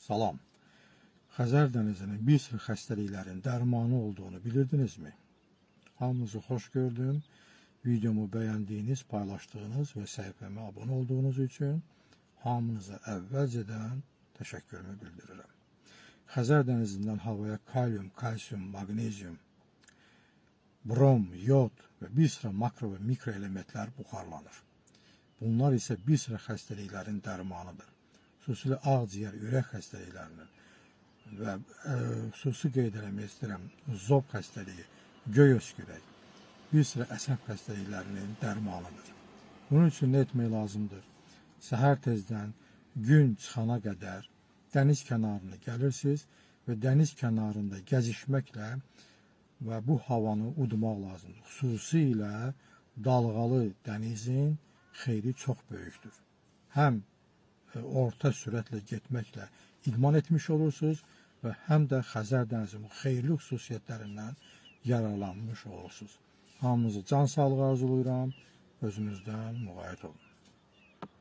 Salam. Xəzər dənizinin bir sıra xəstəliklərin dərmanı olduğunu bilirdinizmi? Hamınızı xoş gördüm. Videomu bəyəndiyiniz, paylaşdığınız və səhifəmə abunə olduğunuz üçün hamınıza əvvəlcədən təşəkkürümü bildirirəm. Xəzər dənizindən havaya kalium, kalsium, maqnezium, brom, yod və bir sıra makro və mikro elementlər buxarlanır. Bunlar isə bir sıra xəstəliklərin dərmanıdır. Xüsusilə ağciyər, ürək xəstəliklərinin və xüsusi qeyd eləmək istəyirəm, zob xəstəliyi, göy öskürək, bir sıra əsəb xəstəliklərinin dərmanıdır. Bunun üçün nə etmək lazımdır? Səhər tezdən gün çıxana qədər dəniz kənarına gəlirsiniz və dəniz kənarında gəzişməklə və bu havanı udmaq lazımdır. Xüsusilə dalğalı dənizin xeyri çox böyükdür. Həm orta sürətlə getməklə idman etmiş olursunuz və həm də Xəzər dənizinin xeyirli xüsusiyyətlərindən yararlanmış olursunuz. Hamınızı can sağlığı arzulayıram. Özünüzdən müğayət olun.